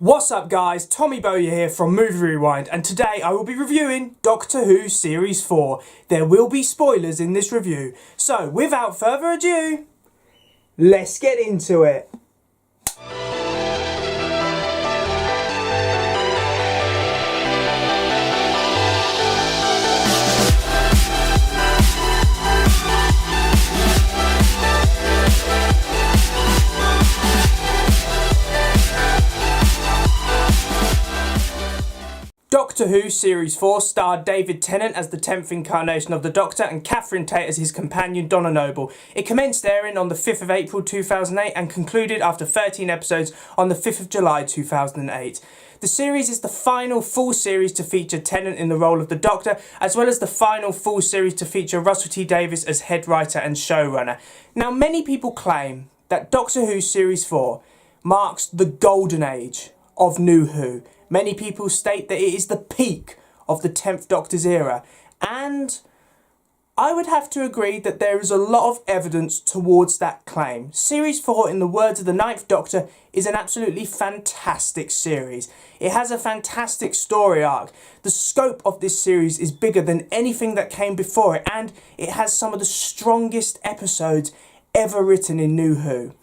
What's up guys, Tommy Bowyer here from Movie Rewind, and today I will be reviewing Doctor Who Series 4. There will be spoilers in this review, so without further ado, let's get into it. Doctor Who Series 4 starred David Tennant as the 10th incarnation of the Doctor and Catherine Tate as his companion Donna Noble. It commenced airing on the 5th of April 2008 and concluded after 13 episodes on the 5th of July 2008. The series is the final full series to feature Tennant in the role of the Doctor, as well as the final full series to feature Russell T Davies as head writer and showrunner. Now, many people claim that Doctor Who Series 4 marks the golden age of New Who. Many people state that it is the peak of the 10th Doctor's era, and I would have to agree that there is a lot of evidence towards that claim. Series 4, in the words of the 9th Doctor, is an absolutely fantastic series. It has a fantastic story arc. The scope of this series is bigger than anything that came before it, and it has some of the strongest episodes ever written in New Who.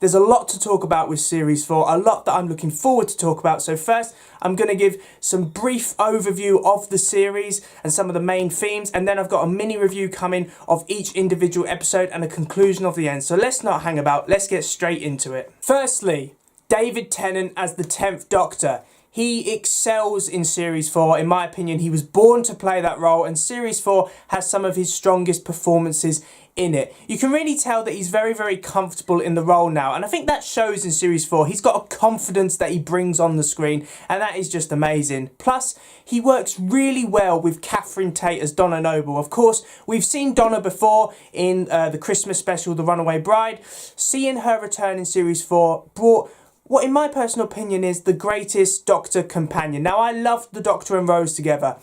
There's a lot to talk about with Series 4, a lot that I'm looking forward to talk about. So first, I'm going to give some brief overview of the series and some of the main themes, and then I've got a mini review coming of each individual episode and a conclusion of the end. So let's not hang about, let's get straight into it. Firstly, David Tennant as the 10th Doctor. He excels in Series 4. In my opinion, he was born to play that role, and Series 4 has some of his strongest performances in it. You can really tell that he's very, very comfortable in the role now, and I think that shows in Series 4. He's got a confidence that he brings on the screen, and that is just amazing. Plus, he works really well with Catherine Tate as Donna Noble. Of course, we've seen Donna before in the Christmas special, The Runaway Bride. Seeing her return in Series 4 brought what, in my personal opinion, is the greatest Doctor companion. Now, I loved the Doctor and Rose together.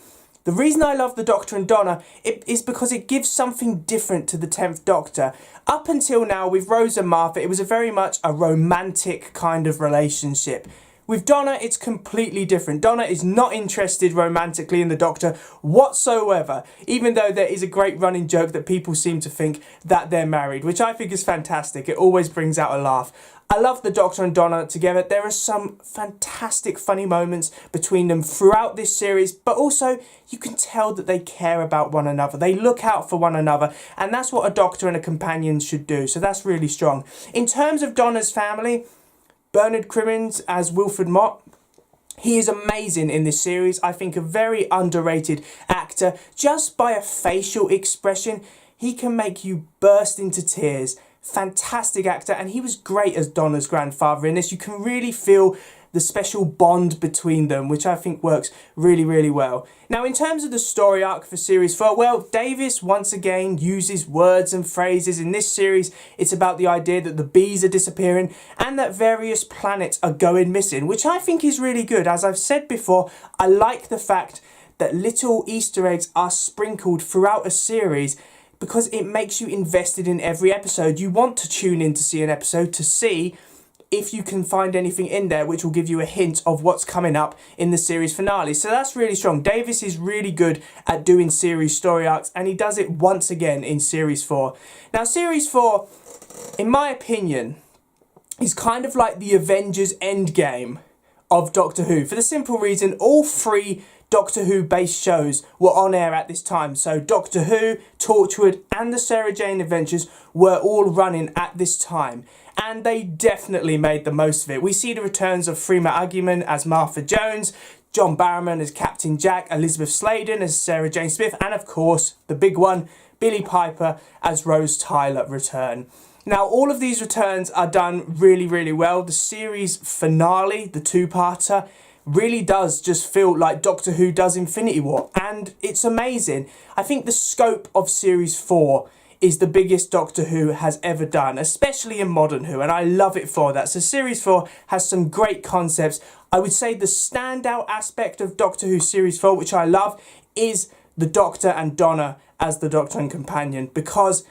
The reason I love the Doctor and Donna is because it gives something different to the 10th Doctor. Up until now, with Rose and Martha, it was very much a romantic kind of relationship. With Donna, it's completely different. Donna is not interested romantically in the Doctor whatsoever, even though there is a great running joke that people seem to think that they're married, which I think is fantastic. It always brings out a laugh. I love the Doctor and Donna together. There are some fantastic funny moments between them throughout this series, but also you can tell that they care about one another. They look out for one another, and that's what a Doctor and a companion should do, so that's really strong. In terms of Donna's family, Bernard Crimmins as Wilfred Mott, he is amazing in this series. I think a very underrated actor. Just by a facial expression, he can make you burst into tears. Fantastic actor, and he was great as Donna's grandfather in this. You can really feel the special bond between them, which I think works really, really well. Now, in terms of the story arc for Series 4, well, Davies once again uses words and phrases. In this series, it's about the idea that the bees are disappearing and that various planets are going missing, which I think is really good. As I've said before, I like the fact that little Easter eggs are sprinkled throughout a series, because it makes you invested in every episode. You want to tune in to see an episode to see if you can find anything in there which will give you a hint of what's coming up in the series finale. So that's really strong. Davies is really good at doing series story arcs, and he does it once again in Series 4. Now, Series 4, in my opinion, is kind of like the Avengers Endgame of Doctor Who, for the simple reason all three Doctor Who based shows were on air at this time. So Doctor Who, Torchwood and the Sarah Jane Adventures were all running at this time, and they definitely made the most of it. We see the returns of Freema Agyeman as Martha Jones, John Barrowman as Captain Jack, Elizabeth Sladen as Sarah Jane Smith, and of course the big one, Billie Piper as Rose Tyler return. Now, all of these returns are done really, really well. The series finale, the two-parter, really does just feel like Doctor Who does Infinity War, and it's amazing. I think the scope of Series 4 is the biggest Doctor Who has ever done, especially in modern Who, and I love it for that. So Series 4 has some great concepts. I would say the standout aspect of Doctor Who Series 4, which I love, is the Doctor and Donna as the Doctor and companion, because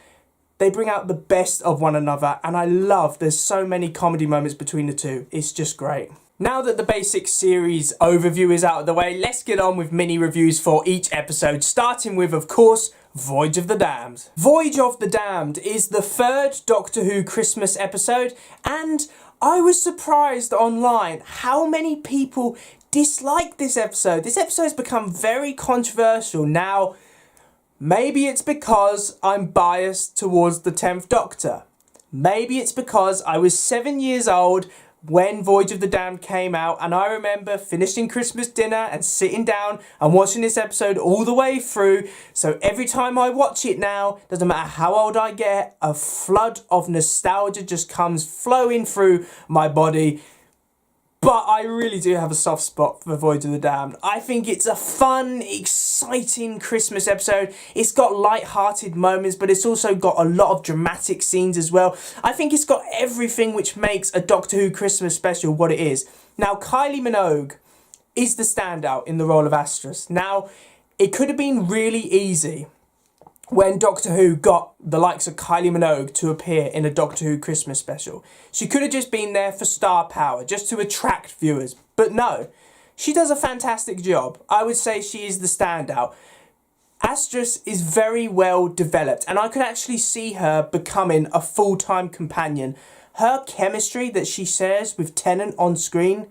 they bring out the best of one another, and I love there's so many comedy moments between the two. It's just great. Now that the basic series overview is out of the way, let's get on with mini reviews for each episode, starting with, of course, Voyage of the Damned. Voyage of the Damned is the third Doctor Who Christmas episode, and I was surprised online how many people dislike this episode. This episode has become very controversial. Now, maybe it's because I'm biased towards the 10th Doctor. Maybe it's because I was 7 years old when Voyage of the Damned came out, and I remember finishing Christmas dinner and sitting down and watching this episode all the way through. So every time I watch it now, doesn't matter how old I get, a flood of nostalgia just comes flowing through my body. But I really do have a soft spot for Voyage of the Damned. I think it's a fun, exciting Christmas episode. It's got light-hearted moments, but it's also got a lot of dramatic scenes as well. I think it's got everything which makes a Doctor Who Christmas special what it is. Now, Kylie Minogue is the standout in the role of Astrus. Now, it could have been really easy when Doctor Who got the likes of Kylie Minogue to appear in a Doctor Who Christmas special. She could have just been there for star power, just to attract viewers. But no, she does a fantastic job. I would say she is the standout. Astrus is very well developed, and I could actually see her becoming a full-time companion. Her chemistry that she shares with Tennant on screen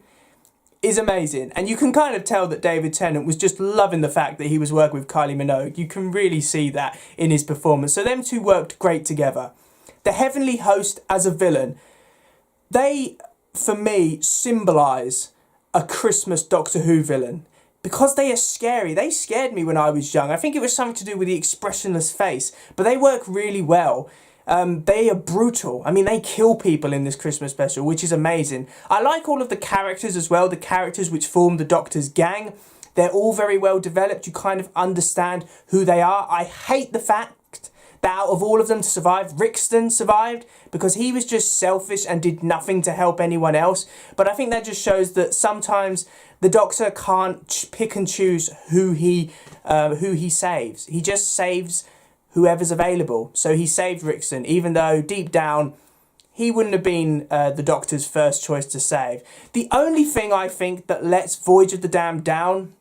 is amazing, and you can kind of tell that David Tennant was just loving the fact that he was working with Kylie Minogue. You can really see that in his performance. So them two worked great together. The Heavenly Host as a villain, they, for me, symbolise a Christmas Doctor Who villain because they are scary. They scared me when I was young. I think it was something to do with the expressionless face, but they work really well. They are brutal. I mean, they kill people in this Christmas special, which is amazing. I like all of the characters as well, the characters which form the Doctor's gang. They're all very well developed. You kind of understand who they are. I hate the fact that out of all of them to survive, Rixton survived because he was just selfish and did nothing to help anyone else. But I think that just shows that sometimes the Doctor can't pick and choose who he saves. He just saves whoever's available. So he saved Rixton, even though deep down he wouldn't have been the Doctor's first choice to save. The only thing I think that lets Voyage of the Damned down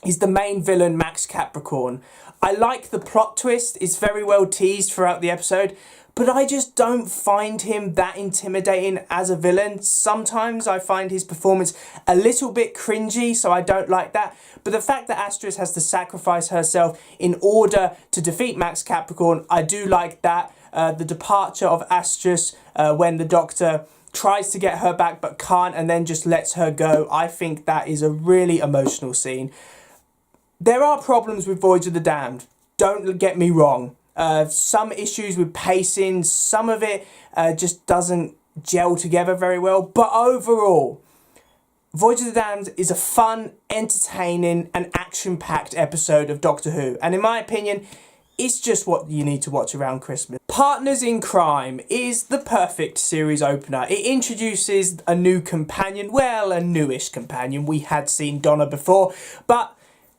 is the main villain, Max Capricorn. I like the plot twist. It's very well teased throughout the episode, but I just don't find him that intimidating as a villain. Sometimes I find his performance a little bit cringy, so I don't like that. But the fact that Astrus has to sacrifice herself in order to defeat Max Capricorn, I do like that. The departure of Astrus when the Doctor tries to get her back but can't and then just lets her go, I think that is a really emotional scene. There are problems with Voyage of the Damned, don't get me wrong. Some issues with pacing, some of it just doesn't gel together very well. But overall, Voyage of the Damned is a fun, entertaining and action-packed episode of Doctor Who. And in my opinion, it's just what you need to watch around Christmas. Partners in Crime is the perfect series opener. It introduces a new companion, well, a newish companion. We had seen Donna before, but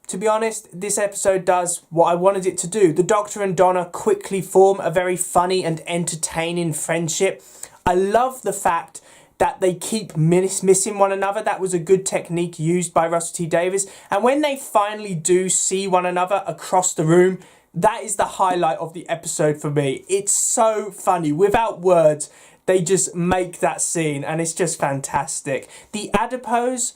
to be honest, this episode does what I wanted it to do. The Doctor and Donna quickly form a very funny and entertaining friendship. I love the fact that they keep missing one another. That was a good technique used by Russell T Davies. And when they finally do see one another across the room, that is the highlight of the episode for me. It's so funny. Without words, they just make that scene, and it's just fantastic. The Adipose,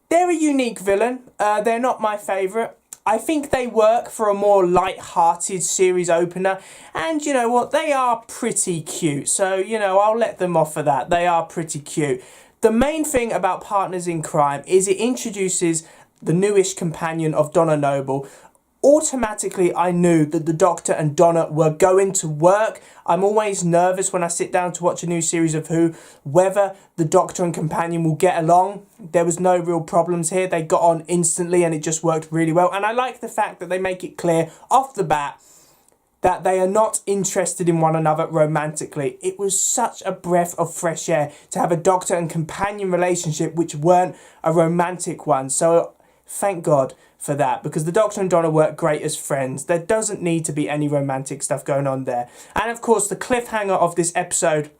they're a unique villain. They're not my favourite. I think they work for a more light-hearted series opener. And you know what? They are pretty cute. So, you know, I'll let them off for that. They are pretty cute. The main thing about Partners in Crime is it introduces the newish companion of Donna Noble. Automatically, I knew that the Doctor and Donna were going to work. I'm always nervous when I sit down to watch a new series of Who, whether the Doctor and companion will get along. There was no real problems here. They got on instantly and it just worked really well. And I like the fact that they make it clear off the bat that they are not interested in one another romantically. It was such a breath of fresh air to have a Doctor and companion relationship which weren't a romantic one. So thank God for that, because the Doctor and Donna work great as friends. There doesn't need to be any romantic stuff going on there. And of course, the cliffhanger of this episode,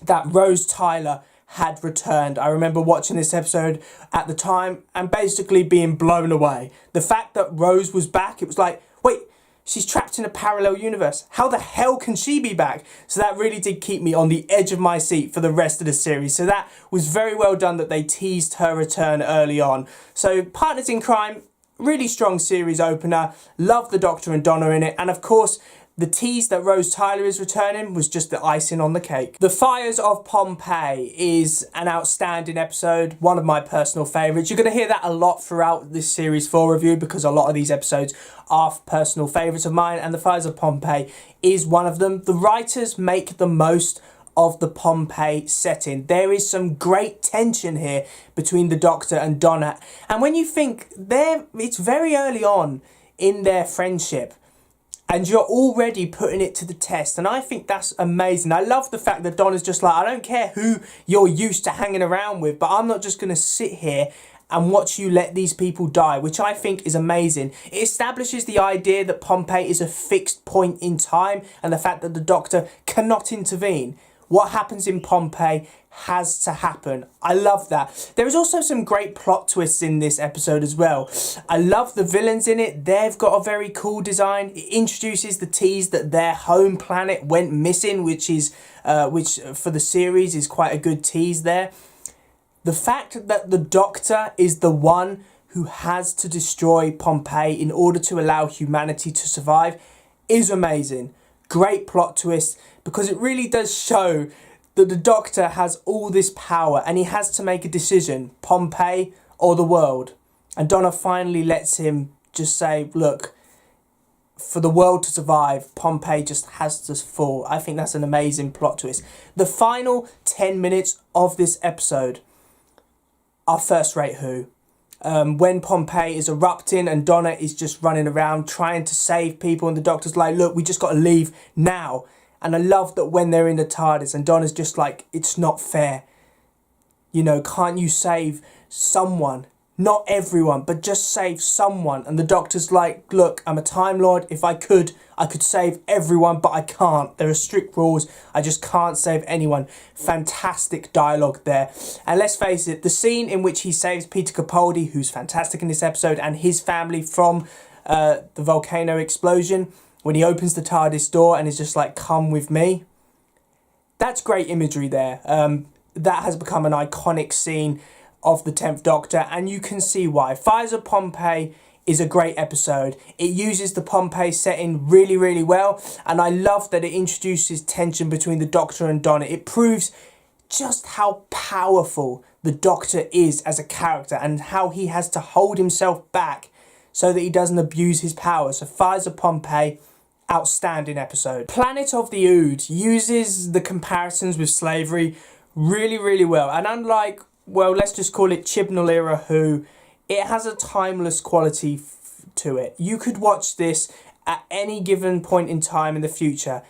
that Rose Tyler had returned. I remember watching this episode at the time and basically being blown away. The fact that Rose was back, it was like, wait, she's trapped in a parallel universe. How the hell can she be back? So that really did keep me on the edge of my seat for the rest of the series. So that was very well done that they teased her return early on. So Partners in Crime, really strong series opener. Love the Doctor and Donna in it. And of course, the tease that Rose Tyler is returning was just the icing on the cake. The Fires of Pompeii is an outstanding episode, one of my personal favourites. You're going to hear that a lot throughout this Series 4 review because a lot of these episodes are personal favourites of mine, and The Fires of Pompeii is one of them. The writers make the most of the Pompeii setting. There is some great tension here between the Doctor and Donna. And when you think it's very early on in their friendship, and you're already putting it to the test. And I think that's amazing. I love the fact that Donna's just like, I don't care who you're used to hanging around with, but I'm not just going to sit here and watch you let these people die, which I think is amazing. It establishes the idea that Pompeii is a fixed point in time and the fact that the Doctor cannot intervene. What happens in Pompeii has to happen. I love that. There is also some great plot twists in this episode as well. I love the villains in it. They've got a very cool design. It introduces the tease that their home planet went missing, which for the series is quite a good tease there. The fact that the Doctor is the one who has to destroy Pompeii in order to allow humanity to survive is amazing. Great plot twist, because it really does show that the Doctor has all this power and he has to make a decision, Pompeii or the world. And Donna finally lets him just say, look, for the world to survive, Pompeii just has to fall. I think that's an amazing plot twist. The final 10 minutes of this episode are first-rate Who. When Pompeii is erupting and Donna is just running around trying to save people and the Doctor's like, look, we just got to leave now. And I love that when they're in the TARDIS and Donna's just like, it's not fair. You know, can't you save someone? Not everyone, but just save someone. And the Doctor's like, look, I'm a Time Lord. If I could save everyone, but I can't. There are strict rules. I just can't save anyone. Fantastic dialogue there. And let's face it, the scene in which he saves Peter Capaldi, who's fantastic in this episode, and his family from the volcano explosion, when he opens the TARDIS door and is just like, come with me. That's great imagery there. That has become an iconic scene of the 10th Doctor, and you can see why. Fires of Pompeii is a great episode. It uses the Pompeii setting really, really well, and I love that it introduces tension between the Doctor and Donna. It proves just how powerful the Doctor is as a character and how he has to hold himself back so that he doesn't abuse his power. So Fires of Pompeii, outstanding episode. Planet of the Ood uses the comparisons with slavery really, really well. And unlike, well, let's just call it Chibnall era Who, it has a timeless quality to it. You could watch this at any given point in time in the future,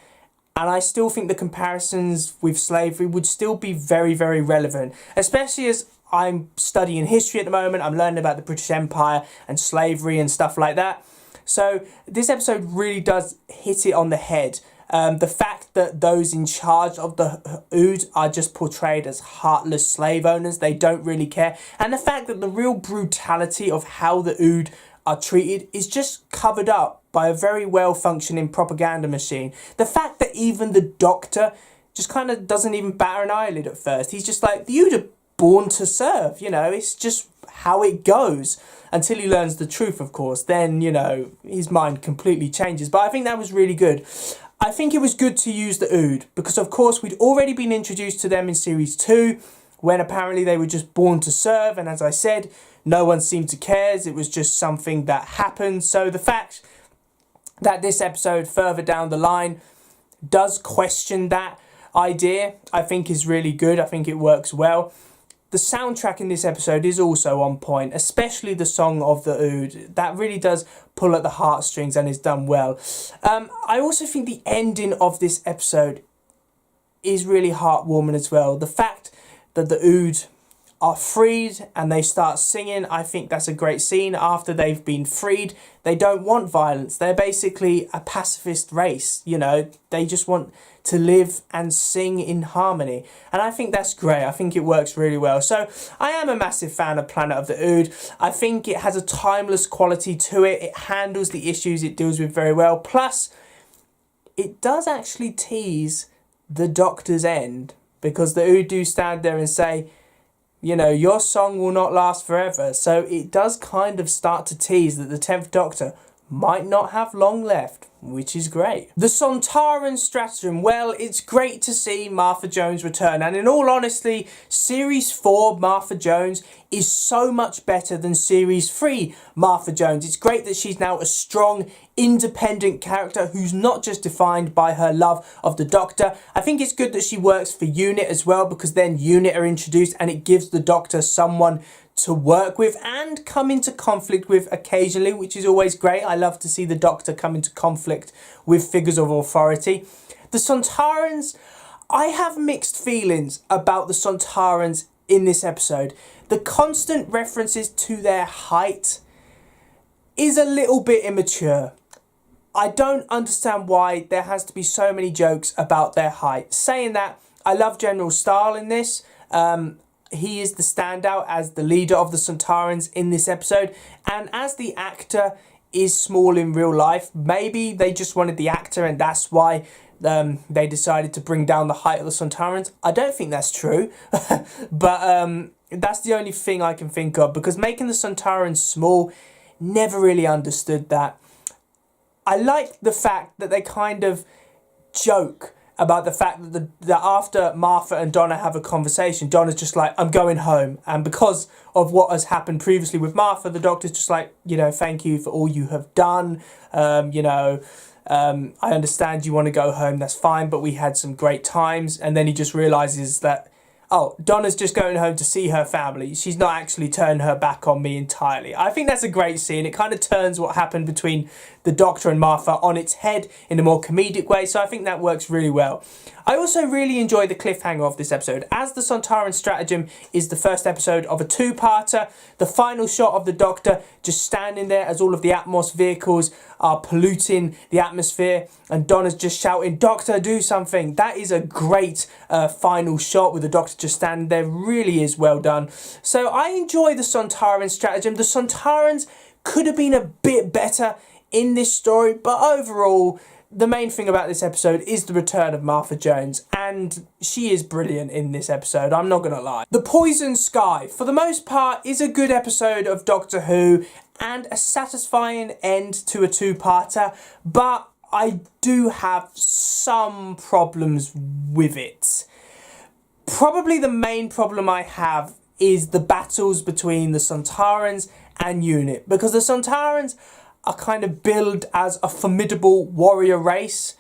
and I still think the comparisons with slavery would still be very, very relevant, especially as I'm studying history at the moment. I'm learning about the British Empire and slavery and stuff like that. So this episode really does hit it on the head. The fact that those in charge of the Ood are just portrayed as heartless slave owners, they don't really care. And the fact that the real brutality of how the Ood are treated is just covered up by a very well-functioning propaganda machine. The fact that even the Doctor just kind of doesn't even batter an eyelid at first. He's just like, the Ood are born to serve, you know, it's just how it goes. Until he learns the truth, of course, then, you know, his mind completely changes. But I think that was really good. I think it was good to use the Ood because, of course, we'd already been introduced to them in Series 2 when apparently they were just born to serve. And as I said, no one seemed to care. It was just something that happened. So the fact that this episode further down the line does question that idea, I think is really good. I think it works well. The soundtrack in this episode is also on point, especially the song of the Ood. That really does pull at the heartstrings and is done well. I also think the ending of this episode is really heartwarming as well. The fact that the Ood are freed and they start singing. I think that's a great scene. After they've been freed, they don't want violence. They're basically a pacifist race, you know. They just want to live and sing in harmony. And I think that's great. I think it works really well. So I am a massive fan of Planet of the Ood. I think it has a timeless quality to it. It handles the issues it deals with very well. Plus, it does actually tease the Doctor's end, because the Ood do stand there and say, you know, your song will not last forever. So it does kind of start to tease that the 10th Doctor might not have long left, which is great. The Sontaran Stratagem. Well, it's great to see Martha Jones return. And in all honesty, Series 4 Martha Jones is so much better than Series 3 Martha Jones. It's great that she's now a strong, independent character who's not just defined by her love of the Doctor. I think it's good that she works for UNIT as well, because then UNIT are introduced and it gives the Doctor someone to work with and come into conflict with occasionally, which is always great. I love to see the Doctor come into conflict with figures of authority. The Sontarans, I have mixed feelings about the Sontarans in this episode. The constant references to their height is a little bit immature. I don't understand why there has to be so many jokes about their height. Saying that, I love General Stahl in this. He is the standout as the leader of the Sontarans in this episode. And as the actor is small in real life, maybe they just wanted the actor and that's why they decided to bring down the height of the Sontarans. I don't think that's true. But that's the only thing I can think of, because making the Sontarans small, never really understood that. I like the fact that they kind of joke about the fact that that after Martha and Donna have a conversation, Donna's just like, I'm going home. And because of what has happened previously with Martha, the Doctor's just like, you know, thank you for all you have done. I understand you want to go home, that's fine, but we had some great times. And then he just realises that, oh, Donna's just going home to see her family. She's not actually turned her back on me entirely. I think that's a great scene. It kind of turns what happened between the Doctor and Martha on its head in a more comedic way. So I think that works really well. I also really enjoy the cliffhanger of this episode. As the Sontaran Stratagem is the first episode of a two-parter, the final shot of the Doctor just standing there as all of the Atmos vehicles are polluting the atmosphere and Donna's just shouting, Doctor, do something. That is a great final shot with the Doctor just standing there. Really is well done. So I enjoy the Sontaran Stratagem. The Sontarans could have been a bit better in this story, but overall, the main thing about this episode is the return of Martha Jones, and she is brilliant in this episode, I'm not going to lie. The Poison Sky, for the most part, is a good episode of Doctor Who and a satisfying end to a two-parter, but I do have some problems with it. Probably the main problem I have is the battles between the Sontarans and UNIT, because the Sontarans are kind of billed as a formidable warrior race,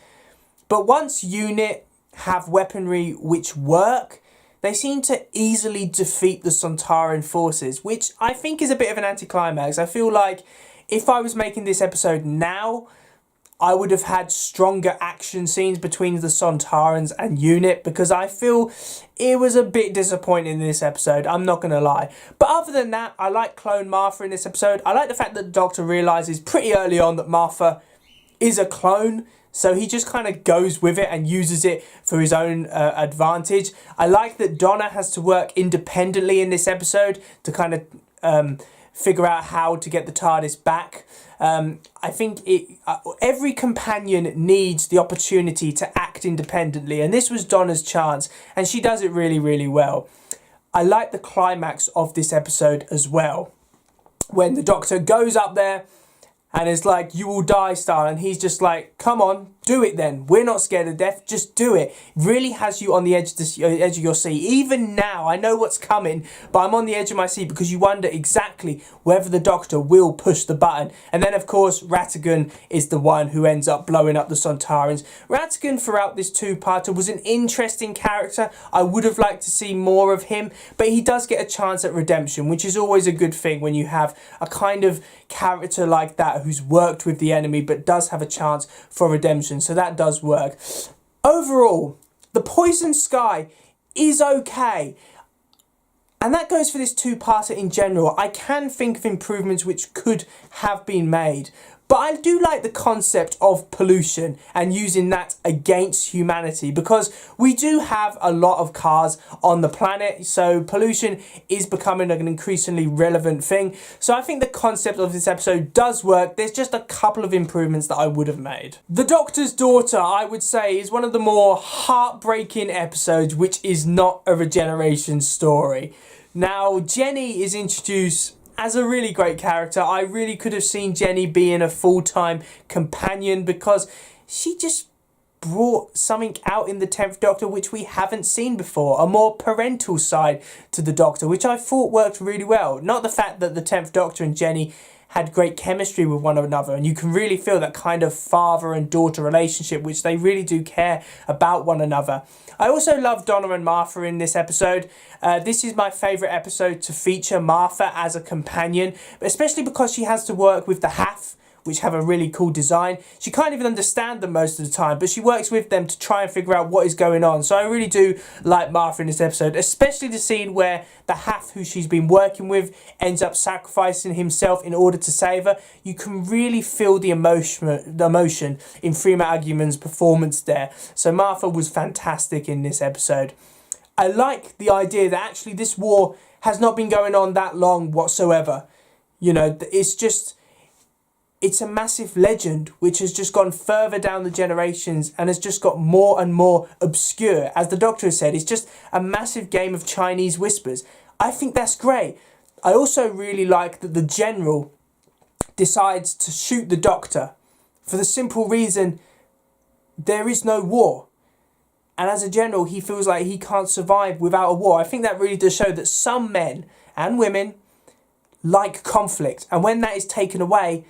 but once UNIT have weaponry which work, they seem to easily defeat the Sontaran forces, which I think is a bit of an anticlimax. I feel like if I was making this episode now, I would have had stronger action scenes between the Sontarans and UNIT, because I feel it was a bit disappointing in this episode, I'm not going to lie. But other than that, I like Clone Martha in this episode. I like the fact that the Doctor realises pretty early on that Martha is a clone, so he just kind of goes with it and uses it for his own advantage. I like that Donna has to work independently in this episode to kind of figure out how to get the TARDIS back. I think every companion needs the opportunity to act independently, and this was Donna's chance, and she does it really, really well. I like the climax of this episode as well, when the Doctor goes up there and is like, you will die, Star, and he's just like, come on, do it then. We're not scared of death, just do it. Really has you on the edge of your seat. Even now, I know what's coming, but I'm on the edge of my seat because you wonder exactly whether the Doctor will push the button. And then, of course, Ratigan is the one who ends up blowing up the Sontarans. Ratigan, throughout this two-parter, was an interesting character. I would have liked to see more of him, but he does get a chance at redemption, which is always a good thing when you have a kind of character like that who's worked with the enemy but does have a chance for redemption. So that does work. Overall, the Poison Sky is okay. And that goes for this two-parter in general. I can think of improvements which could have been made. But I do like the concept of pollution and using that against humanity, because we do have a lot of cars on the planet, so pollution is becoming an increasingly relevant thing. So I think the concept of this episode does work. There's just a couple of improvements that I would have made. The Doctor's daughter, I would say, is one of the more heartbreaking episodes, which is not a regeneration story. Now, Jenny is introduced as a really great character. I really could have seen Jenny being a full-time companion, because she just brought something out in the 10th Doctor which we haven't seen before, a more parental side to the Doctor, which I thought worked really well. Not the fact that the 10th Doctor and Jenny had great chemistry with one another, and you can really feel that kind of father and daughter relationship, which they really do care about one another. I also love Donna and Martha in this episode. This is my favourite episode to feature Martha as a companion, especially because she has to work with the Hath, which have a really cool design. She can't even understand them most of the time, but she works with them to try and figure out what is going on. So I really do like Martha in this episode, especially the scene where the Hath, who she's been working with, ends up sacrificing himself in order to save her. You can really feel the emotion in Freema Agyeman's performance there. So Martha was fantastic in this episode. I like the idea that actually this war has not been going on that long whatsoever. You know, it's a massive legend which has just gone further down the generations and has just got more and more obscure. As the Doctor has said, it's just a massive game of Chinese whispers. I think that's great. I also really like that the General decides to shoot the Doctor for the simple reason there is no war. And as a general, he feels like he can't survive without a war. I think that really does show that some men and women like conflict. And when that is taken away,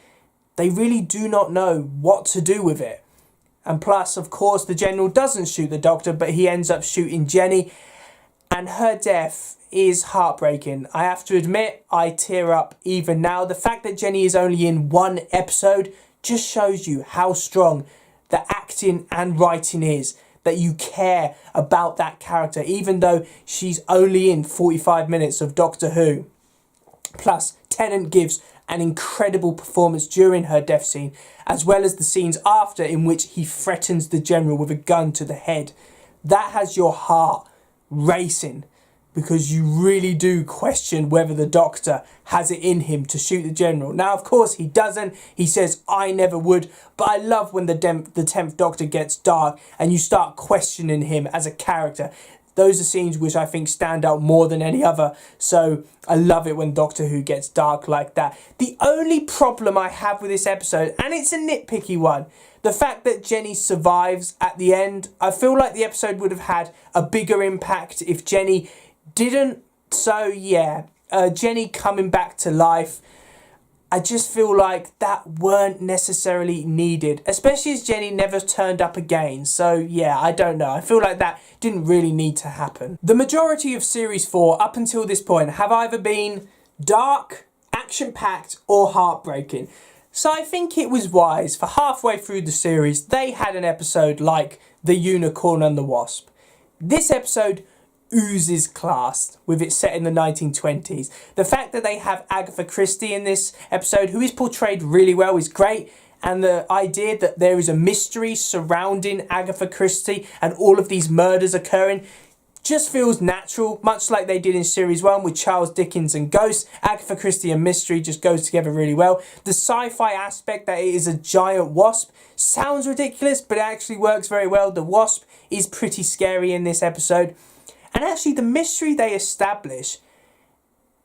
they really do not know what to do with it. And plus, of course, the General doesn't shoot the Doctor, but he ends up shooting Jenny. And her death is heartbreaking. I have to admit, I tear up even now. The fact that Jenny is only in one episode just shows you how strong the acting and writing is. That you care about that character, even though she's only in 45 minutes of Doctor Who. Plus, Tennant gives an incredible performance during her death scene, as well as the scenes after in which he threatens the General with a gun to the head. That has your heart racing, because you really do question whether the Doctor has it in him to shoot the General. Now, of course, he doesn't. He says, I never would. But I love when the 10th Doctor gets dark and you start questioning him as a character. Those are scenes which I think stand out more than any other. So I love it when Doctor Who gets dark like that. The only problem I have with this episode, and it's a nitpicky one, the fact that Jenny survives at the end. I feel like the episode would have had a bigger impact if Jenny didn't. So yeah, Jenny coming back to life, I just feel like that weren't necessarily needed, especially as Jenny never turned up again. So yeah, I don't know. I feel like that didn't really need to happen. The majority of Series 4 up until this point have either been dark, action-packed or heartbreaking. So I think it was wise for halfway through the series they had an episode like The Unicorn and the Wasp. This episode oozes class with it set in the 1920s. The fact that they have Agatha Christie in this episode, who is portrayed really well, is great. And the idea that there is a mystery surrounding Agatha Christie and all of these murders occurring just feels natural, much like they did in Series 1 with Charles Dickens and Ghosts. Agatha Christie and mystery just goes together really well. The sci-fi aspect that it is a giant wasp sounds ridiculous, but it actually works very well. The wasp is pretty scary in this episode. And actually the mystery they establish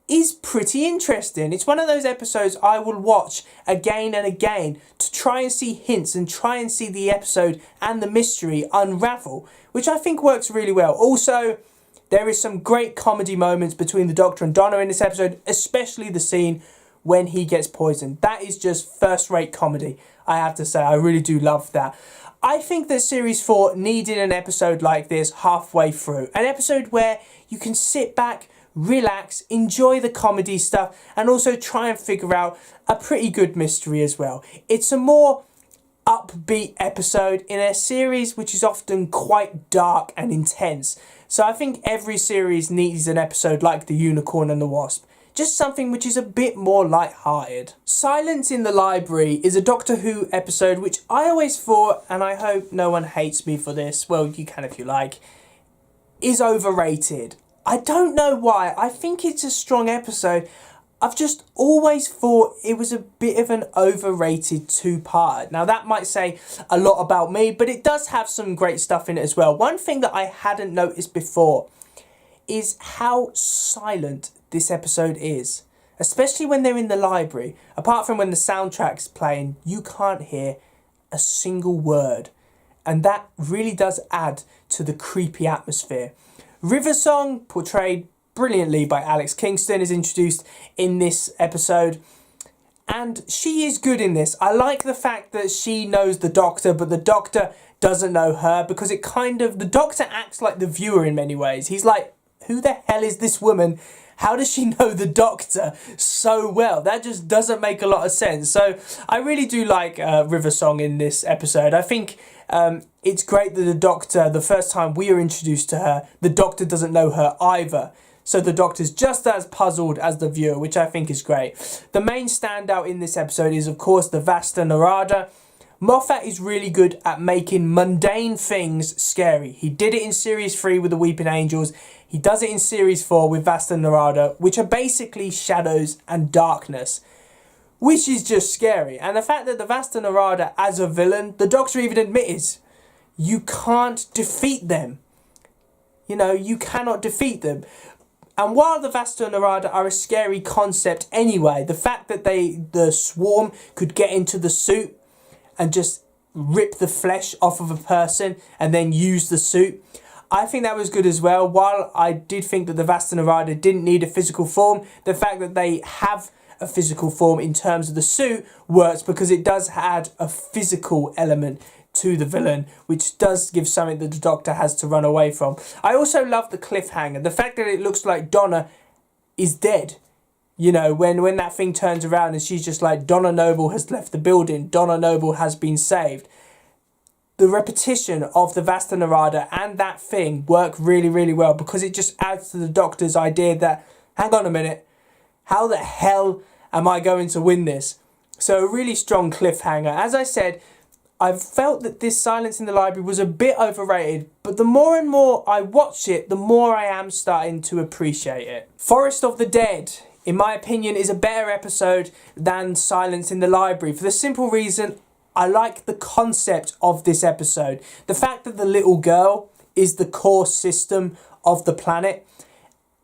is pretty interesting. It's one of those episodes I will watch again and again to try and see hints and try and see the episode and the mystery unravel, which I think works really well. Also, there is some great comedy moments between the Doctor and Donna in this episode, especially the scene when he gets poisoned. That is just first-rate comedy, I have to say. I really do love that. I think that Series 4 needed an episode like this halfway through. An episode where you can sit back, relax, enjoy the comedy stuff, and also try and figure out a pretty good mystery as well. It's a more upbeat episode in a series which is often quite dark and intense. So I think every series needs an episode like The Unicorn and the Wasp. Just something which is a bit more light-hearted. Silence in the Library is a Doctor Who episode which I always thought, and I hope no one hates me for this, well, you can if you like, is overrated. I don't know why. I think it's a strong episode. I've just always thought it was a bit of an overrated two-part. Now that might say a lot about me, but it does have some great stuff in it as well. One thing that I hadn't noticed before is how silent this episode is. Especially when they're in the library. Apart from when the soundtrack's playing, you can't hear a single word. And that really does add to the creepy atmosphere. River Song, portrayed brilliantly by Alex Kingston, is introduced in this episode, and she is good in this. I like the fact that she knows the Doctor, but the Doctor doesn't know her, because the Doctor acts like the viewer in many ways. He's like, who the hell is this woman? How does she know the Doctor so well? That just doesn't make a lot of sense. So I really do like River Song in this episode. I think it's great that the Doctor, the first time we are introduced to her, the Doctor doesn't know her either. So the Doctor's just as puzzled as the viewer, which I think is great. The main standout in this episode is, of course, the Vasta Narada. Moffat is really good at making mundane things scary. He did it in Series 3 with the Weeping Angels. He does it in Series 4 with Vasta Narada, which are basically shadows and darkness, which is just scary. And the fact that the Vasta Narada as a villain, the Doctor even admitted, you can't defeat them. You know, you cannot defeat them. And while the Vasta Narada are a scary concept anyway, the fact that the swarm could get into the suit and just rip the flesh off of a person and then use the suit, I think that was good as well. While I did think that the Vasta Narada didn't need a physical form, the fact that they have a physical form in terms of the suit works, because it does add a physical element to the villain, which does give something that the Doctor has to run away from. I also love the cliffhanger. The fact that it looks like Donna is dead. You know, when that thing turns around and she's just like, Donna Noble has left the building. Donna Noble has been saved. The repetition of the Vasta Narada and that thing work really, really well, because it just adds to the Doctor's idea that, hang on a minute, how the hell am I going to win this? So a really strong cliffhanger. As I said, I've felt that this Silence in the Library was a bit overrated, but the more and more I watch it, the more I am starting to appreciate it. Forest of the Dead, in my opinion, is a better episode than Silence in the Library, for the simple reason I like the concept of this episode. The fact that the little girl is the core system of the planet,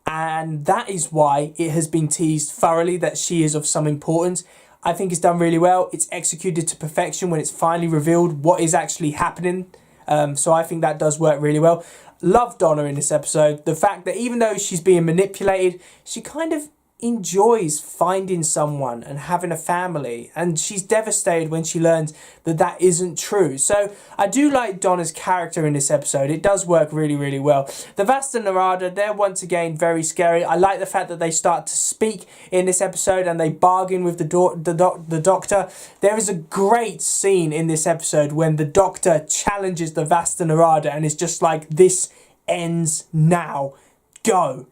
and that is why it has been teased thoroughly that she is of some importance. I think it's done really well. It's executed to perfection when it's finally revealed what is actually happening. So I think that does work really well. Love Donna in this episode. The fact that even though she's being manipulated, she kind of enjoys finding someone and having a family, and she's devastated when she learns that that isn't true. So I do like Donna's character in this episode. It does work really, really well. The Vasta Narada, they're once again very scary. I like the fact that they start to speak in this episode and they bargain with the Doctor. There is a great scene in this episode when the Doctor challenges the Vasta Narada and is just like, this ends now, go.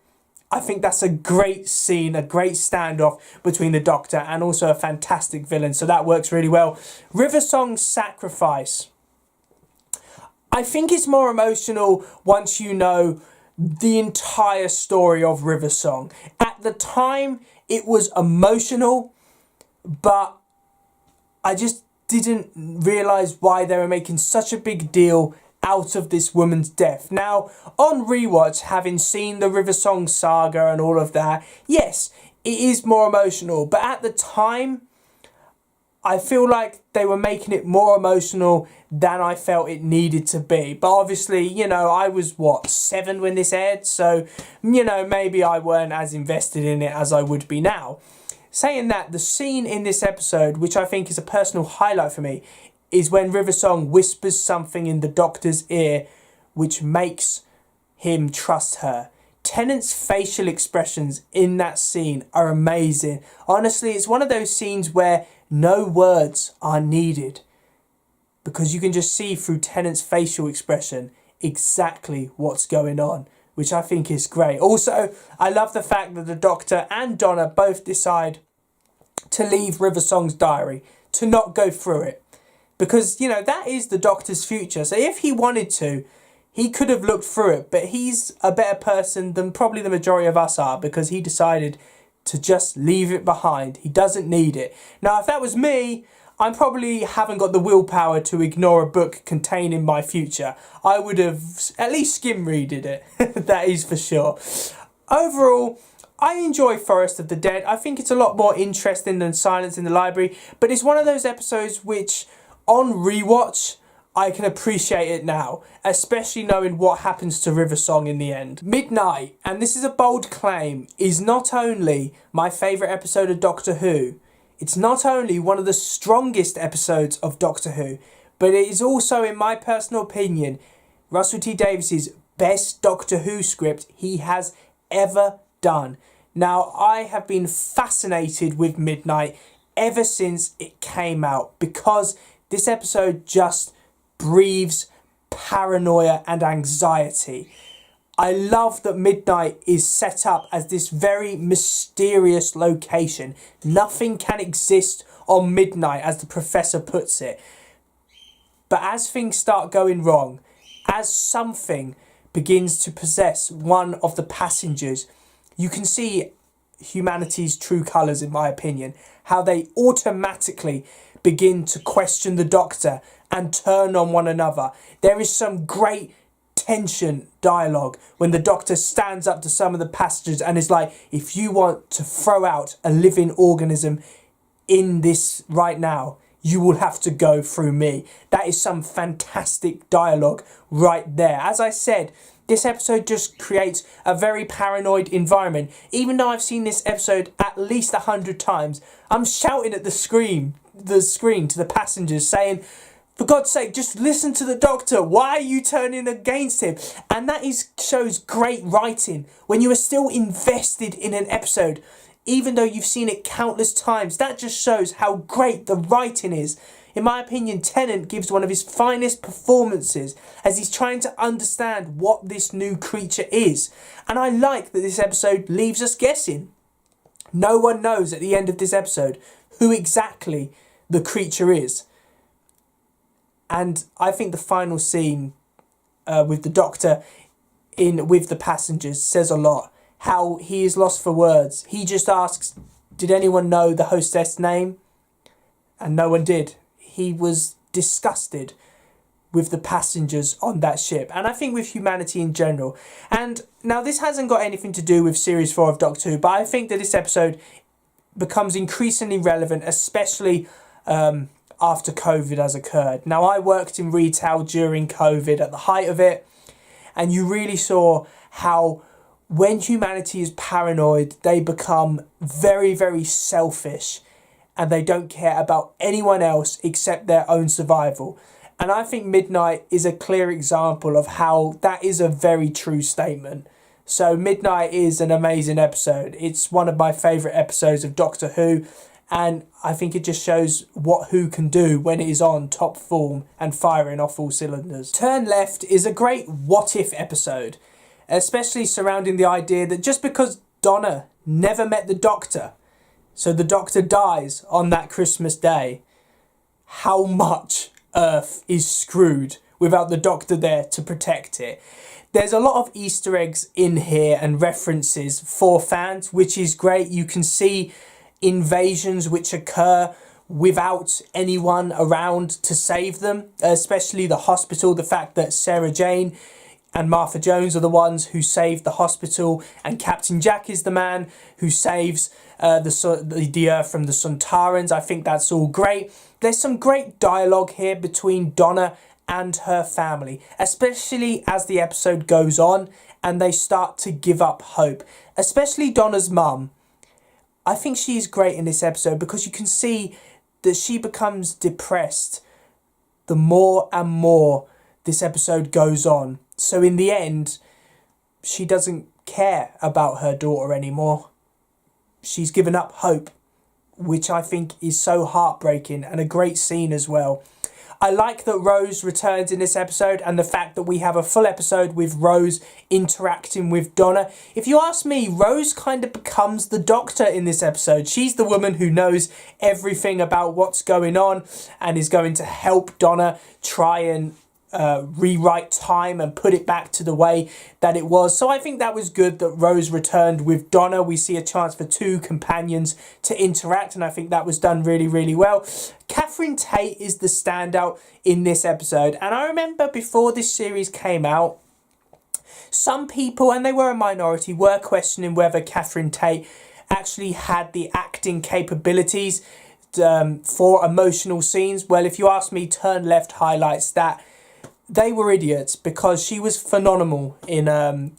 I think that's a great scene, a great standoff between the Doctor and also a fantastic villain. So that works really well. River Song's Sacrifice. I think it's more emotional once you know the entire story of River Song. At the time, it was emotional, but I just didn't realise why they were making such a big deal out of this woman's death. Now, on rewatch, having seen the River Song saga and all of that, yes, it is more emotional, but at the time, I feel like they were making it more emotional than I felt it needed to be. But obviously, you know, I was, 7 when this aired, so, you know, maybe I weren't as invested in it as I would be now. Saying that, the scene in this episode, which I think is a personal highlight for me, is when River Song whispers something in the Doctor's ear which makes him trust her. Tennant's facial expressions in that scene are amazing. Honestly, it's one of those scenes where no words are needed. because you can just see through Tennant's facial expression exactly what's going on, which I think is great. Also, I love the fact that the Doctor and Donna both decide to leave River Song's diary, to not go through it. Because, you know, that is the Doctor's future. So if he wanted to, he could have looked through it, but he's a better person than probably the majority of us are, because he decided to just leave it behind. He doesn't need it. Now, if that was me, I probably haven't got the willpower to ignore a book containing my future. I would have at least skim-readed it. That is for sure. Overall, I enjoy Forest of the Dead. I think it's a lot more interesting than Silence in the Library, but it's one of those episodes which, on rewatch, I can appreciate it now, especially knowing what happens to River Song in the end. Midnight, and this is a bold claim, is not only my favourite episode of Doctor Who, it's not only one of the strongest episodes of Doctor Who, but it is also, in my personal opinion, Russell T Davies' best Doctor Who script he has ever done. Now, I have been fascinated with Midnight ever since it came out, because this episode just breathes paranoia and anxiety. I love that Midnight is set up as this very mysterious location. Nothing can exist on Midnight, as the Professor puts it. But as things start going wrong, as something begins to possess one of the passengers, you can see humanity's true colours, in my opinion. How they automatically begin to question the Doctor and turn on one another. There is some great tension dialogue when the Doctor stands up to some of the passengers and is like, if you want to throw out a living organism in this right now, you will have to go through me. That is some fantastic dialogue right there. As I said, this episode just creates a very paranoid environment. Even though I've seen this episode at least 100 times, I'm shouting at the screen to the passengers saying, for God's sake, just listen to the Doctor. Why are you turning against him? And that shows great writing. When you are still invested in an episode, even though you've seen it countless times, that just shows how great the writing is. In my opinion, Tennant gives one of his finest performances as he's trying to understand what this new creature is. And I like that this episode leaves us guessing. No one knows at the end of this episode who exactly the creature is. And I think the final scene with the Doctor with the passengers says a lot. How he is lost for words. He just asks, did anyone know the hostess' name? And no one did. He was disgusted with the passengers on that ship. And I think with humanity in general. And now this hasn't got anything to do with Series 4 of Doctor Who, but I think that this episode becomes increasingly relevant, especially after COVID has occurred. Now, I worked in retail during COVID at the height of it, and you really saw how when humanity is paranoid, they become very, very selfish, and they don't care about anyone else except their own survival. And I think Midnight is a clear example of how that is a very true statement. So Midnight is an amazing episode. It's one of my favourite episodes of Doctor Who, and I think it just shows what Who can do when it is on top form and firing off all cylinders. Turn Left is a great what-if episode, especially surrounding the idea that just because Donna never met the Doctor, so the Doctor dies on that Christmas day, how much Earth is screwed without the Doctor there to protect it. There's a lot of Easter eggs in here and references for fans, which is great. You can see invasions which occur without anyone around to save them, especially the hospital. The fact that Sarah Jane and Martha Jones are the ones who saved the hospital, and Captain Jack is the man who saves the Earth from the Sontarans. I think that's all great. There's some great dialogue here between Donna and her family, especially as the episode goes on and they start to give up hope, especially Donna's mum. I think she's great in this episode because you can see that she becomes depressed the more and more this episode goes on. So in the end, she doesn't care about her daughter anymore. She's given up hope, which I think is so heartbreaking and a great scene as well. I like that Rose returns in this episode and the fact that we have a full episode with Rose interacting with Donna. If you ask me, Rose kind of becomes the Doctor in this episode. She's the woman who knows everything about what's going on and is going to help Donna try and rewrite time and put it back to the way that it was. So I think that was good that Rose returned with Donna. We see a chance for two companions to interact, and I think that was done really, really well. Catherine Tate is the standout in this episode, and I remember before this series came out, some people, and they were a minority, were questioning whether Catherine Tate actually had the acting capabilities for emotional scenes. Well, if you ask me, Turn Left highlights that they were idiots, because she was phenomenal in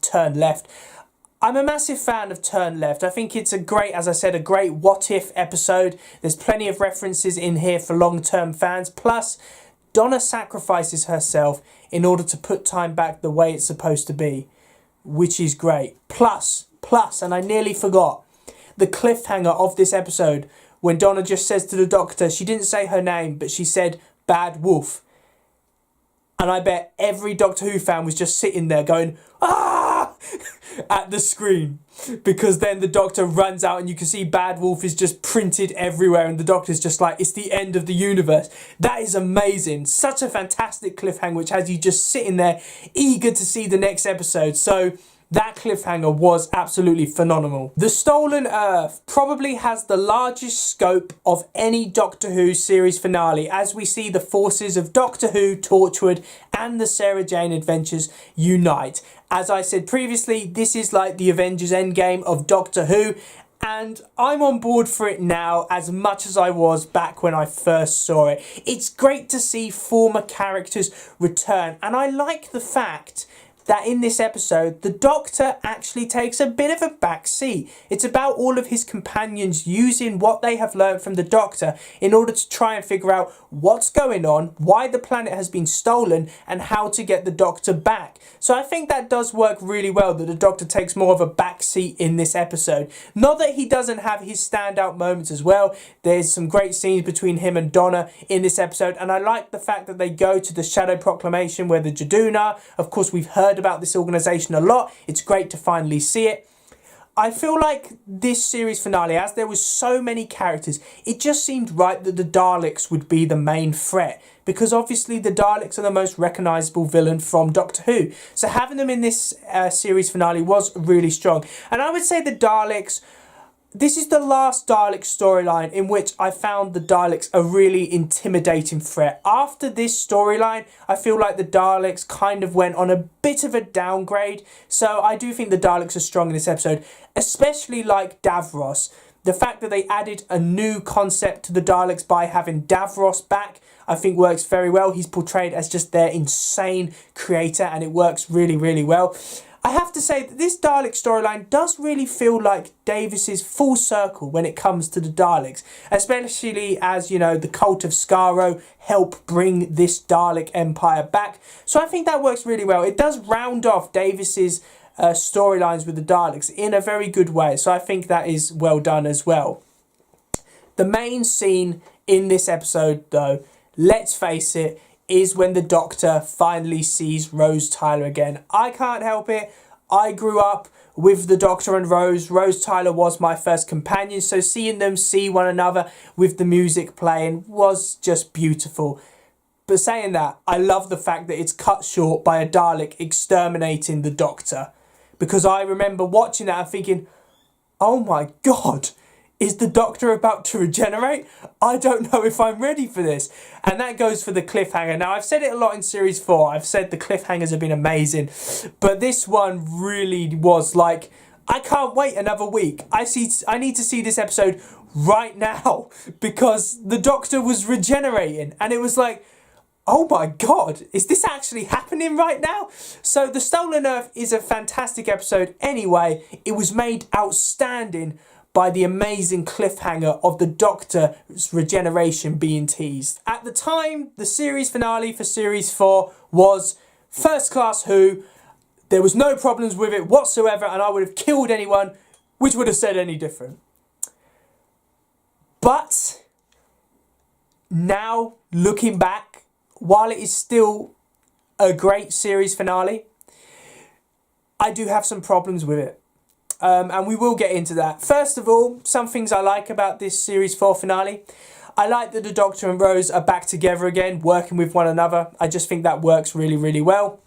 Turn Left. I'm a massive fan of Turn Left. I think it's a great, as I said, a great what if episode. There's plenty of references in here for long-term fans. Plus, Donna sacrifices herself in order to put time back the way it's supposed to be, which is great. Plus, and I nearly forgot, the cliffhanger of this episode, when Donna just says to the Doctor, she didn't say her name, but she said, "Bad Wolf." And I bet every Doctor Who fan was just sitting there going, "Ah!" at the screen. Because then the Doctor runs out and you can see Bad Wolf is just printed everywhere, and the Doctor's just like, it's the end of the universe. That is amazing. Such a fantastic cliffhanger, which has you just sitting there eager to see the next episode. So that cliffhanger was absolutely phenomenal. The Stolen Earth probably has the largest scope of any Doctor Who series finale, as we see the forces of Doctor Who, Torchwood and the Sarah Jane Adventures unite. As I said previously, this is like the Avengers Endgame of Doctor Who, and I'm on board for it now as much as I was back when I first saw it. It's great to see former characters return, and I like the fact that in this episode, the Doctor actually takes a bit of a back seat. It's about all of his companions using what they have learned from the Doctor in order to try and figure out what's going on, why the planet has been stolen, and how to get the Doctor back. So I think that does work really well, that the Doctor takes more of a back seat in this episode. Not that he doesn't have his standout moments as well. There's some great scenes between him and Donna in this episode, and I like the fact that they go to the Shadow Proclamation where the Jaduna, of course we've heard about this organisation a lot. It's great to finally see it. I feel like this series finale, as there was so many characters, it just seemed right that the Daleks would be the main threat, because obviously the Daleks are the most recognisable villain from Doctor Who. So having them in this series finale was really strong. And I would say the Daleks, this is the last Dalek storyline in which I found the Daleks a really intimidating threat. After this storyline, I feel like the Daleks kind of went on a bit of a downgrade. So I do think the Daleks are strong in this episode, especially like Davros. The fact that they added a new concept to the Daleks by having Davros back, I think works very well. He's portrayed as just their insane creator, and it works really, really well. I have to say that this Dalek storyline does really feel like Davies's full circle when it comes to the Daleks, especially as, you know, the cult of Skaro help bring this Dalek empire back. So I think that works really well. It does round off Davies's storylines with the Daleks in a very good way. So I think that is well done as well. The main scene in this episode, though, let's face it, is when the Doctor finally sees Rose Tyler again. I can't help it. I grew up with the Doctor and Rose. Rose Tyler was my first companion, so seeing them see one another with the music playing was just beautiful. But saying that, I love the fact that it's cut short by a Dalek exterminating the Doctor, because I remember watching that and thinking, oh my God, is the Doctor about to regenerate? I don't know if I'm ready for this. And that goes for the cliffhanger. Now, I've said it a lot in Series 4. I've said the cliffhangers have been amazing. But this one really was like, I can't wait another week. I need to see this episode right now, because the Doctor was regenerating. And it was like, oh my God, is this actually happening right now? So The Stolen Earth is a fantastic episode anyway. It was made outstanding by the amazing cliffhanger of the Doctor's regeneration being teased. At the time, the series finale for Series 4 was First Class Who. There was no problems with it whatsoever, and I would have killed anyone which would have said any different. But now, looking back, while it is still a great series finale, I do have some problems with it. And we will get into that. First of all, some things I like about this series 4 finale. I like that the Doctor and Rose are back together again, working with one another. I just think that works really, really well.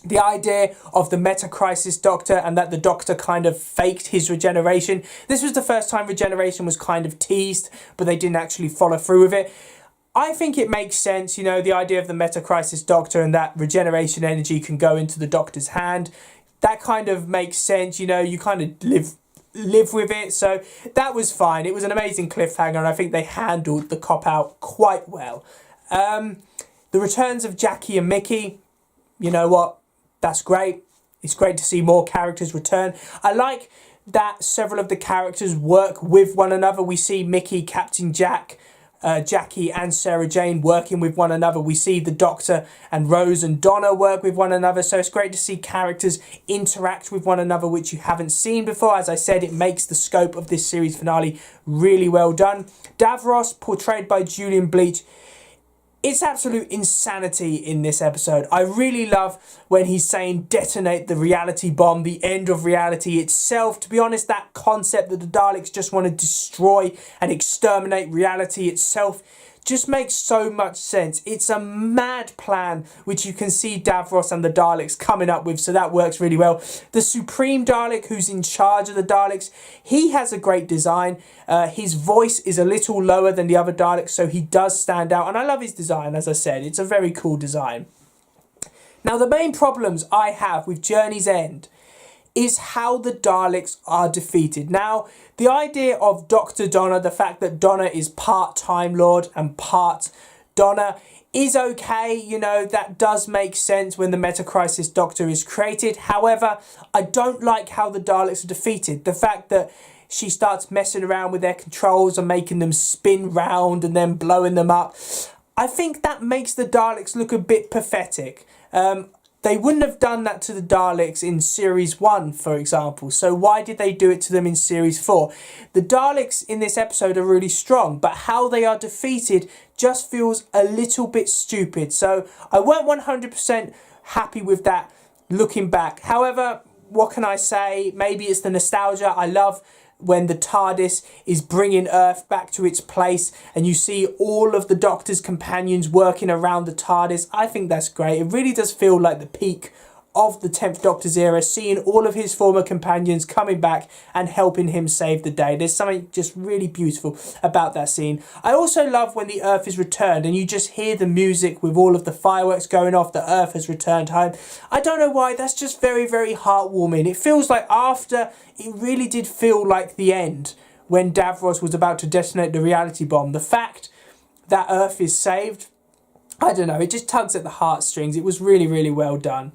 The idea of the meta-crisis Doctor and that the Doctor kind of faked his regeneration. This was the first time regeneration was kind of teased, but they didn't actually follow through with it. I think it makes sense, you know, the idea of the meta-crisis Doctor and that regeneration energy can go into the Doctor's hand. That kind of makes sense, you know, you kind of live with it. So that was fine. It was an amazing cliffhanger, and I think they handled the cop-out quite well. The returns of Jackie and Mickey, you know what, that's great. It's great to see more characters return. I like that several of the characters work with one another. We see Mickey, Captain Jack, Jackie and Sarah Jane working with one another. We see the Doctor and Rose and Donna work with one another. So it's great to see characters interact with one another, which you haven't seen before. As I said, it makes the scope of this series finale really well done. Davros, portrayed by Julian Bleach, it's absolute insanity in this episode. I really love when he's saying detonate the reality bomb, the end of reality itself. To be honest, that concept that the Daleks just want to destroy and exterminate reality itself just makes so much sense. It's a mad plan, which you can see Davros and the Daleks coming up with, so that works really well. The Supreme Dalek, who's in charge of the Daleks, he has a great design. His voice is a little lower than the other Daleks, so he does stand out, and I love his design. As I said, it's a very cool design. Now, the main problems I have with Journey's End is how the Daleks are defeated. Now, the idea of Dr. Donna, the fact that Donna is part Time Lord and part Donna, is okay. You know, that does make sense when the Meta-Crisis Doctor is created. However, I don't like how the Daleks are defeated. The fact that she starts messing around with their controls and making them spin round and then blowing them up, I think that makes the Daleks look a bit pathetic. They wouldn't have done that to the Daleks in Series 1, for example. So why did they do it to them in Series 4? The Daleks in this episode are really strong, but how they are defeated just feels a little bit stupid. So I weren't 100% happy with that looking back. However, what can I say? Maybe it's the nostalgia. I love when the TARDIS is bringing Earth back to its place and you see all of the Doctor's companions working around the TARDIS. I think that's great. It really does feel like the peak of the 10th Doctor's era, seeing all of his former companions coming back and helping him save the day. There's something just really beautiful about that scene. I also love when the Earth is returned and you just hear the music with all of the fireworks going off. The Earth has returned home. I don't know why, that's just very, very heartwarming. It feels like after, it really did feel like the end when Davros was about to detonate the reality bomb. The fact that Earth is saved, I don't know, it just tugs at the heartstrings. It was really, really well done.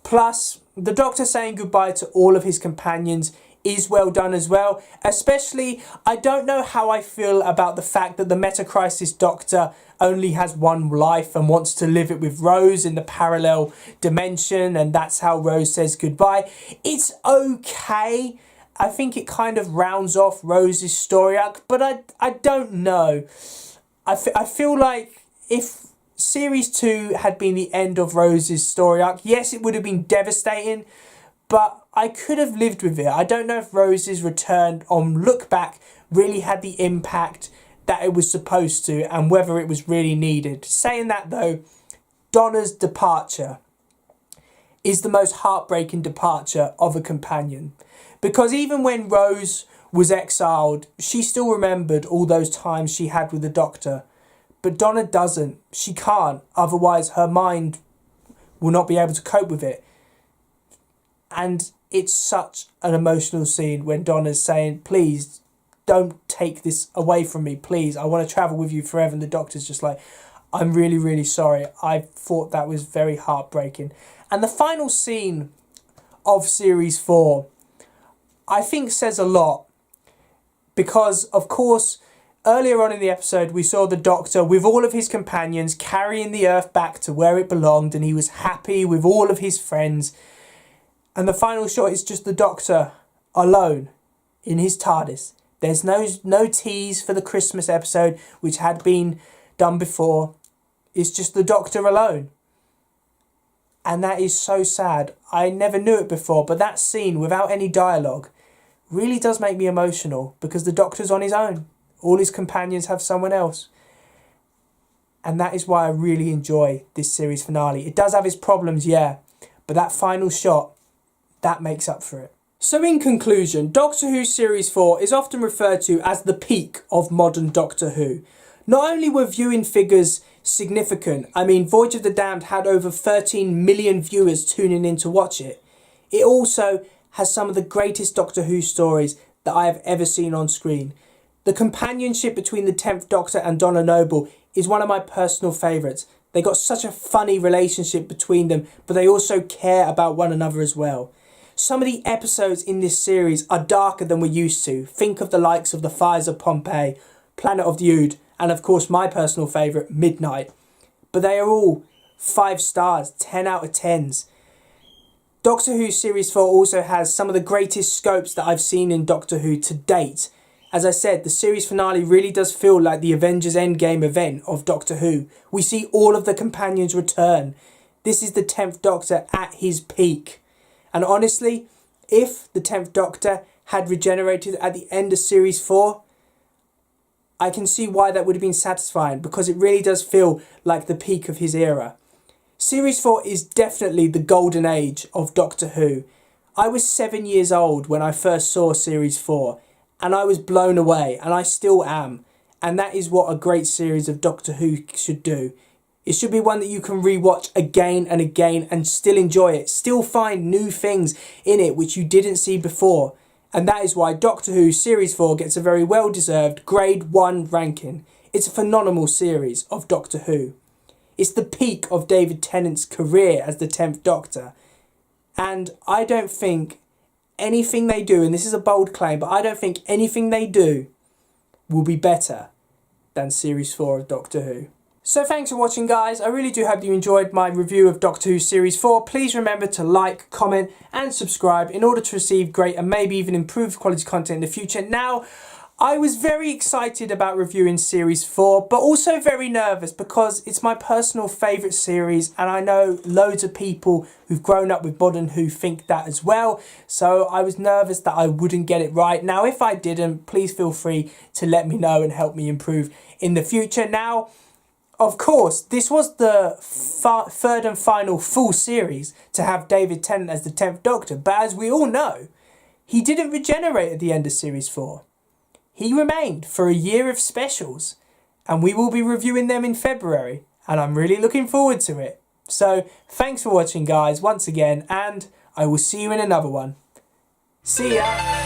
Plus, the Doctor saying goodbye to all of his companions is well done as well. Especially, I don't know how I feel about the fact that the Meta-Crisis Doctor only has one life and wants to live it with Rose in the parallel dimension, and that's how Rose says goodbye. It's okay. I think it kind of rounds off Rose's story arc, but I don't know. I feel like if Series 2 had been the end of Rose's story arc, yes, it would have been devastating, but I could have lived with it. I don't know if Rose's return on look back really had the impact that it was supposed to and whether it was really needed. Saying that though, Donna's departure is the most heartbreaking departure of a companion. Because even when Rose was exiled, she still remembered all those times she had with the Doctor. But Donna doesn't. She can't. Otherwise, her mind will not be able to cope with it. And it's such an emotional scene when Donna's saying, please, don't take this away from me. Please, I want to travel with you forever. And the Doctor's just like, I'm really, really sorry. I thought that was very heartbreaking. And the final scene of Series 4, I think says a lot. Because, of course, earlier on in the episode, we saw the Doctor with all of his companions carrying the Earth back to where it belonged, and he was happy with all of his friends. And the final shot is just the Doctor alone in his TARDIS. There's no tease for the Christmas episode, which had been done before. is just the Doctor alone. And that is so sad. I never knew it before, but that scene without any dialogue really does make me emotional, because the Doctor's on his own. All his companions have someone else. And that is why I really enjoy this series finale. It does have its problems, yeah, but that final shot, that makes up for it. So in conclusion, Doctor Who Series 4 is often referred to as the peak of modern Doctor Who. Not only were viewing figures significant, I mean Voyage of the Damned had over 13 million viewers tuning in to watch it, it also has some of the greatest Doctor Who stories that I have ever seen on screen. The companionship between the 10th Doctor and Donna Noble is one of my personal favourites. They got such a funny relationship between them, but they also care about one another as well. Some of the episodes in this series are darker than we're used to. Think of the likes of the Fires of Pompeii, Planet of the Ood, and of course my personal favourite, Midnight. But they are all 5 stars, 10 out of 10s. Doctor Who Series 4 also has some of the greatest scopes that I've seen in Doctor Who to date. As I said, the series finale really does feel like the Avengers Endgame event of Doctor Who. We see all of the companions return. This is the 10th Doctor at his peak. And honestly, if the 10th Doctor had regenerated at the end of Series 4, I can see why that would have been satisfying, because it really does feel like the peak of his era. Series 4 is definitely the golden age of Doctor Who. I was 7 years old when I first saw Series 4, and I was blown away, and I still am. And that is what a great series of Doctor Who should do. It should be one that you can rewatch again and again and still enjoy it. Still find new things in it which you didn't see before. And that is why Doctor Who Series 4 gets a very well-deserved Grade 1 ranking. It's a phenomenal series of Doctor Who. It's the peak of David Tennant's career as the 10th Doctor. And I don't think anything they do, and this is a bold claim, but I don't think anything they do will be better than Series 4 of Doctor Who. So thanks for watching, guys. I really do hope you enjoyed my review of Doctor Who Series 4. Please remember to like, comment and subscribe in order to receive great and maybe even improved quality content in the future. Now, I was very excited about reviewing Series 4, but also very nervous because it's my personal favourite series, and I know loads of people who've grown up with modern Who think that as well. So I was nervous that I wouldn't get it right. Now, if I didn't, please feel free to let me know and help me improve in the future. Now, of course, this was the third and final full series to have David Tennant as the 10th Doctor, but as we all know, he didn't regenerate at the end of Series 4. He remained for a year of specials, and we will be reviewing them in February, and I'm really looking forward to it. So, thanks for watching, guys, once again, and I will see you in another one. See ya!